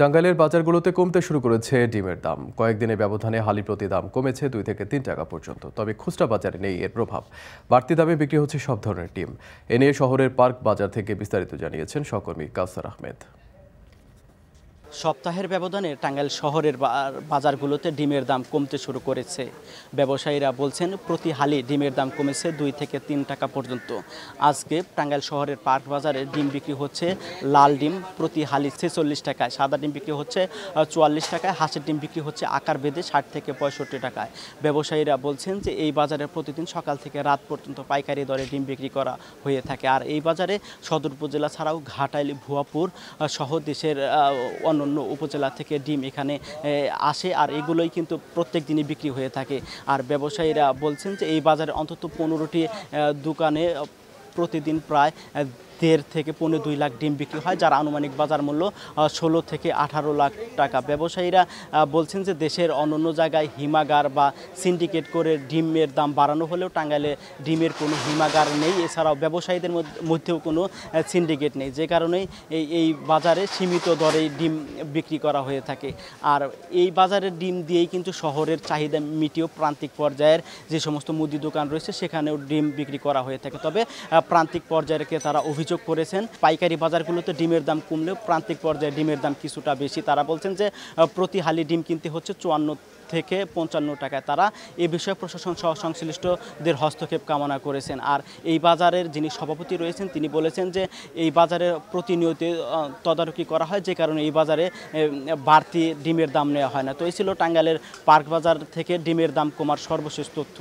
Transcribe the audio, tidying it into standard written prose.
টাঙ্গাইলের বাজারগুলোতে কমতে শুরু করেছে ডিমের দাম। কয়েকদিনের ব্যবধানে হালি প্রতি দাম কমেছে 2 থেকে 3 টাকা পর্যন্ত। তবে খুচরা বাজারে নেই এর প্রভাব। বাড়তি দামে বিক্রি হচ্ছে সব ধরনের ডিম। এ নিয়ে শহরের পার্ক বাজার থেকে বিস্তারিত জানিয়েছেন সহকর্মী কাউসার আহমেদ। সপ্তাহের ব্যবধানে টাঙ্গাইল শহরের বাজারগুলোতে ডিমের দাম কমতে শুরু করেছে। ব্যবসায়ীরা বলছেন প্রতি হালি ডিমের দাম কমেছে 2 থেকে 3 টাকা পর্যন্ত। আজকে টাঙ্গাইল শহরের পার্ক বাজারে ডিম বিক্রি হচ্ছে লাল ডিম প্রতি হালি 46 টাকায়, সাদা ডিম বিক্রি হচ্ছে 44 টাকায়, হাঁসের ডিম বিক্রি হচ্ছে আকার বেঁধে 60 থেকে 65 টাকায়। ব্যবসায়ীরা বলছেন যে এই বাজারে প্রতিদিন সকাল থেকে রাত পর্যন্ত পাইকারি দরে ডিম বিক্রি করা হয়ে থাকে। আর এই বাজারে সদর উপজেলা ছাড়াও ঘাটাইল, ভুয়াপুর সহ দেশের অন্য উপজেলা থেকে ডিম এখানে আসে, আর এগুলোই কিন্তু প্রত্যেক দিনই বিক্রি হয়ে থাকে। আর ব্যবসায়ীরা বলছেন যে এই বাজারে অন্তত 15টি দোকানে প্রতিদিন প্রায় 1.5 থেকে 2.5 লাখ ডিম বিক্রি হয়, যার আনুমানিক বাজার মূল্য 16 থেকে 18 লাখ টাকা। ব্যবসায়ীরা বলছেন যে দেশের অন্যান্য জায়গায় হিমাগার বা সিন্ডিকেট করে ডিমের দাম বাড়ানো হলেও টাঙ্গাইলে ডিমের কোনো হিমাগার নেই। এছাড়াও ব্যবসায়ীদের মধ্যেও কোনো সিন্ডিকেট নেই, যে কারণেই এই বাজারে সীমিত দরেই ডিম বিক্রি করা হয়ে থাকে। আর এই বাজারের ডিম দিয়েই কিন্তু শহরের চাহিদা মিটিয়েও প্রান্তিক পর্যায়ের যে সমস্ত মুদি দোকান রয়েছে সেখানেও ডিম বিক্রি করা হয়ে থাকে। তবে প্রান্তিক পর্যায়ের তারা অভিযোগ করেছেন পাইকারি বাজারগুলোতে ডিমের দাম কমলেও প্রান্তিক পর্যায়ে ডিমের দাম কিছুটা বেশি। তারা বলছেন যে প্রতি হালি ডিম কিনতে হচ্ছে 54 থেকে 55 টাকায়। তারা এই বিষয়ে প্রশাসন সহ সংশ্লিষ্টদের হস্তক্ষেপ কামনা করেছেন। আর এই বাজারের যিনি সভাপতি রয়েছেন তিনি বলেছেন যে এই বাজারে প্রতিনিয়ত তদারকি করা হয়, যে কারণে এই বাজারে বাড়তি ডিমের দাম নেওয়া হয় না। তো এই ছিল টাঙ্গাইলের পার্ক বাজার থেকে ডিমের দাম কমার সর্বশেষ তথ্য।